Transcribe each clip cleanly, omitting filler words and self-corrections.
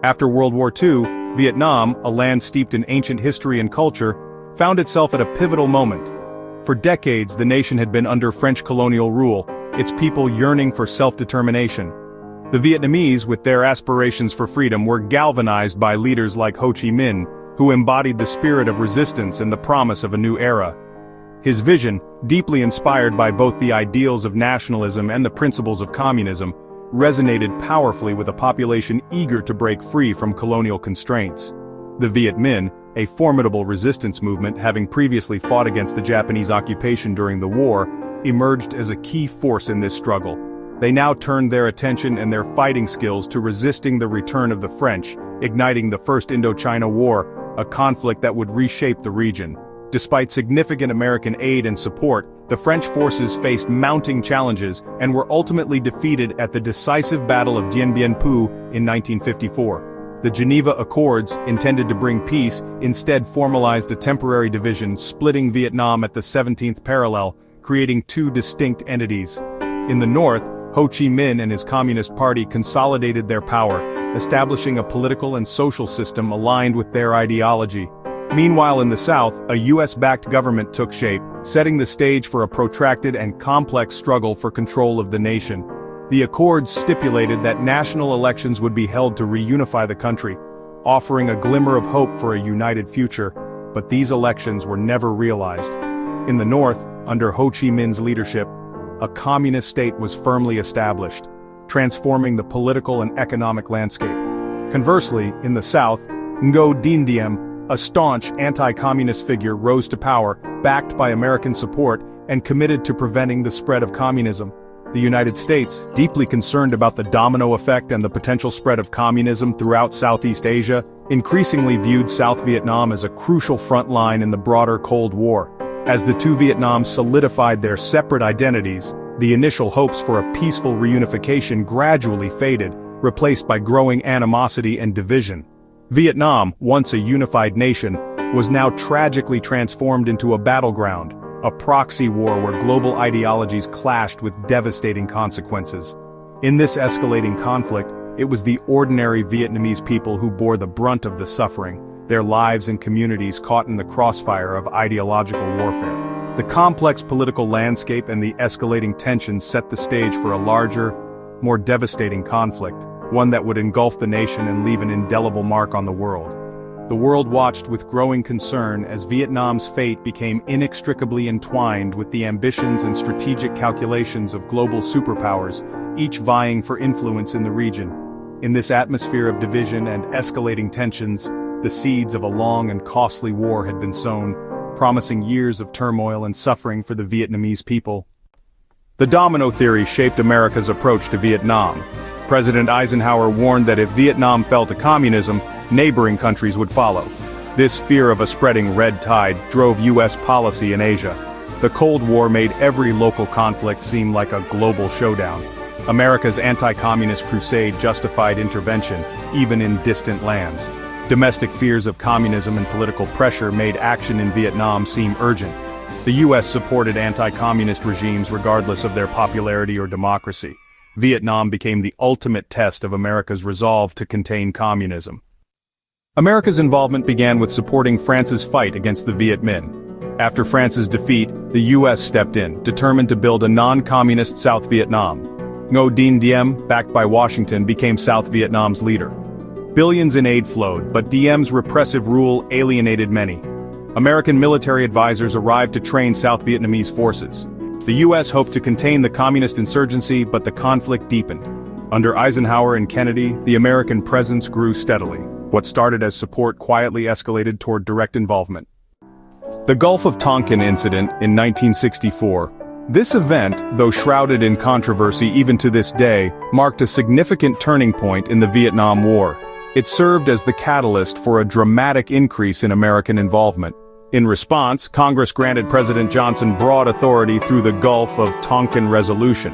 After World War II, Vietnam, a land steeped in ancient history and culture, found itself at a pivotal moment. For decades, the nation had been under French colonial rule, its people yearning for self-determination. The Vietnamese, with their aspirations for freedom, were galvanized by leaders like Ho Chi Minh, who embodied the spirit of resistance and the promise of a new era. His vision, deeply inspired by both the ideals of nationalism and the principles of communism, resonated powerfully with a population eager to break free from colonial constraints. The Viet Minh, a formidable resistance movement having previously fought against the Japanese occupation during the war, emerged as a key force in this struggle. They now turned their attention and their fighting skills to resisting the return of the French, igniting the First Indochina War, a conflict that would reshape the region. Despite significant American aid and support, the French forces faced mounting challenges and were ultimately defeated at the decisive Battle of Dien Bien Phu in 1954. The Geneva Accords, intended to bring peace, instead formalized a temporary division splitting Vietnam at the 17th parallel, creating two distinct entities. In the north, Ho Chi Minh and his Communist Party consolidated their power, establishing a political and social system aligned with their ideology. Meanwhile in the south, a US-backed government took shape, setting the stage for a protracted and complex struggle for control of the nation. The Accords stipulated that national elections would be held to reunify the country, offering a glimmer of hope for a united future, but these elections were never realized. In the north, under Ho Chi Minh's leadership, a communist state was firmly established, transforming the political and economic landscape. Conversely, in the south, Ngo Dinh Diem, a staunch anti-communist figure, rose to power, backed by American support and committed to preventing the spread of communism. The United States, deeply concerned about the domino effect and the potential spread of communism throughout Southeast Asia, increasingly viewed South Vietnam as a crucial front line in the broader Cold War. As the two Vietnams solidified their separate identities, the initial hopes for a peaceful reunification gradually faded, replaced by growing animosity and division. Vietnam, once a unified nation, was now tragically transformed into a battleground, a proxy war where global ideologies clashed with devastating consequences. In this escalating conflict, it was the ordinary Vietnamese people who bore the brunt of the suffering, their lives and communities caught in the crossfire of ideological warfare. The complex political landscape and the escalating tensions set the stage for a larger, more devastating conflict, one that would engulf the nation and leave an indelible mark on the world. The world watched with growing concern as Vietnam's fate became inextricably entwined with the ambitions and strategic calculations of global superpowers, each vying for influence in the region. In this atmosphere of division and escalating tensions, the seeds of a long and costly war had been sown, promising years of turmoil and suffering for the Vietnamese people. The domino theory shaped America's approach to Vietnam. President Eisenhower warned that if Vietnam fell to communism, neighboring countries would follow. This fear of a spreading red tide drove US policy in Asia. The Cold War made every local conflict seem like a global showdown. America's anti-communist crusade justified intervention, even in distant lands. Domestic fears of communism and political pressure made action in Vietnam seem urgent. The US supported anti-communist regimes regardless of their popularity or democracy. Vietnam became the ultimate test of America's resolve to contain communism. America's involvement began with supporting France's fight against the Viet Minh. After France's defeat, the US stepped in, determined to build a non-communist South Vietnam. Ngo Dinh Diem, backed by Washington, became South Vietnam's leader. Billions in aid flowed, but Diem's repressive rule alienated many. American military advisors arrived to train South Vietnamese forces. The US hoped to contain the communist insurgency, but the conflict deepened. Under Eisenhower and Kennedy, the American presence grew steadily. What started as support quietly escalated toward direct involvement. The Gulf of Tonkin incident in 1964. This event, though shrouded in controversy even to this day, marked a significant turning point in the Vietnam War. It served as the catalyst for a dramatic increase in American involvement. In response, Congress granted President Johnson broad authority through the Gulf of Tonkin Resolution.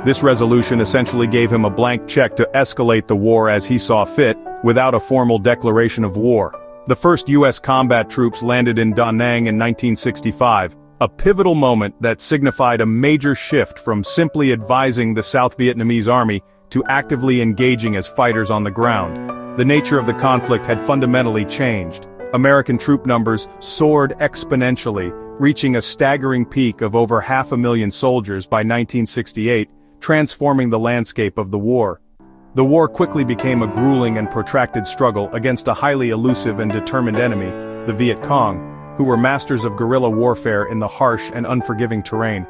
This resolution essentially gave him a blank check to escalate the war as he saw fit, without a formal declaration of war. The first U.S. combat troops landed in Da Nang in 1965, a pivotal moment that signified a major shift from simply advising the South Vietnamese army to actively engaging as fighters on the ground. The nature of the conflict had fundamentally changed. American troop numbers soared exponentially, reaching a staggering peak of over 500,000 soldiers by 1968, transforming the landscape of the war. The war quickly became a grueling and protracted struggle against a highly elusive and determined enemy, the Viet Cong, who were masters of guerrilla warfare in the harsh and unforgiving terrain.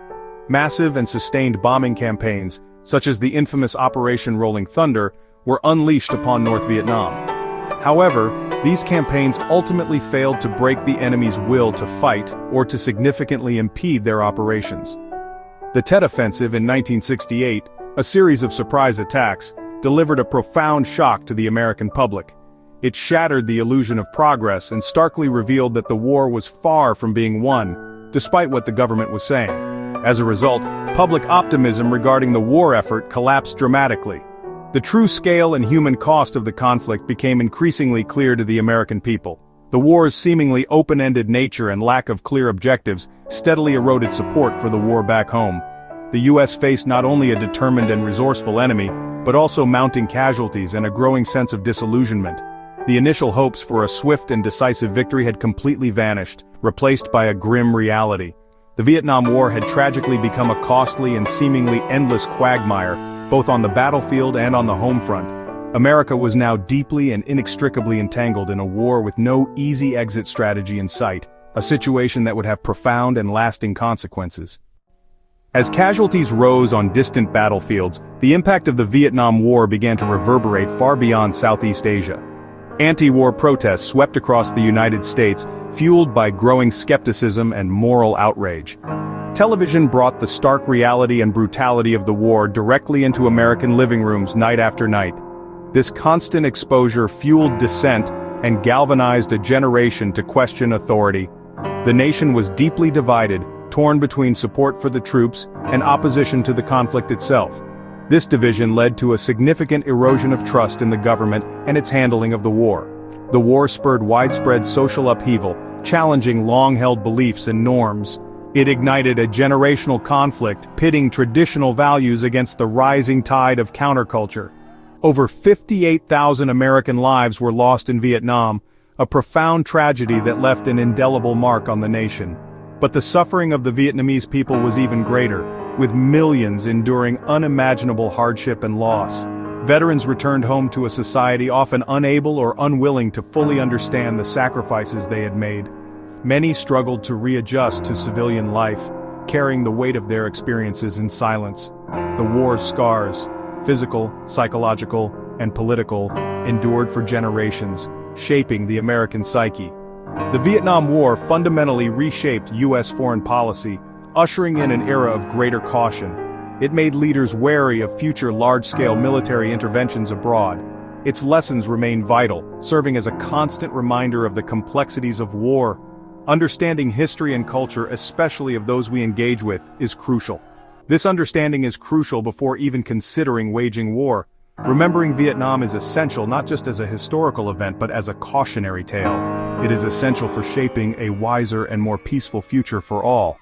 Massive and sustained bombing campaigns, such as the infamous Operation Rolling Thunder, were unleashed upon North Vietnam. However, these campaigns ultimately failed to break the enemy's will to fight or to significantly impede their operations. The Tet Offensive in 1968, a series of surprise attacks, delivered a profound shock to the American public. It shattered the illusion of progress and starkly revealed that the war was far from being won, despite what the government was saying. As a result, public optimism regarding the war effort collapsed dramatically. The true scale and human cost of the conflict became increasingly clear to the American people. The war's seemingly open-ended nature and lack of clear objectives steadily eroded support for the war back home. The U.S. faced not only a determined and resourceful enemy, but also mounting casualties and a growing sense of disillusionment. The initial hopes for a swift and decisive victory had completely vanished, replaced by a grim reality. The Vietnam War had tragically become a costly and seemingly endless quagmire, both on the battlefield and on the home front. America was now deeply and inextricably entangled in a war with no easy exit strategy in sight, a situation that would have profound and lasting consequences. As casualties rose on distant battlefields, the impact of the Vietnam War began to reverberate far beyond Southeast Asia. Anti-war protests swept across the United States, fueled by growing skepticism and moral outrage. Television brought the stark reality and brutality of the war directly into American living rooms night after night. This constant exposure fueled dissent and galvanized a generation to question authority. The nation was deeply divided, torn between support for the troops and opposition to the conflict itself. This division led to a significant erosion of trust in the government and its handling of the war. The war spurred widespread social upheaval, challenging long-held beliefs and norms. It ignited a generational conflict, pitting traditional values against the rising tide of counterculture. Over 58,000 American lives were lost in Vietnam, a profound tragedy that left an indelible mark on the nation. But the suffering of the Vietnamese people was even greater, with millions enduring unimaginable hardship and loss. Veterans returned home to a society often unable or unwilling to fully understand the sacrifices they had made. Many struggled to readjust to civilian life, carrying the weight of their experiences in silence. The war's scars, physical, psychological, and political, endured for generations, shaping the American psyche. The Vietnam War fundamentally reshaped U.S. foreign policy, ushering in an era of greater caution. It made leaders wary of future large-scale military interventions abroad. Its lessons remain vital, serving as a constant reminder of the complexities of war. Understanding history and culture, especially of those we engage with, is crucial. This understanding is crucial before even considering waging war. Remembering Vietnam is essential not just as a historical event but as a cautionary tale. It is essential for shaping a wiser and more peaceful future for all.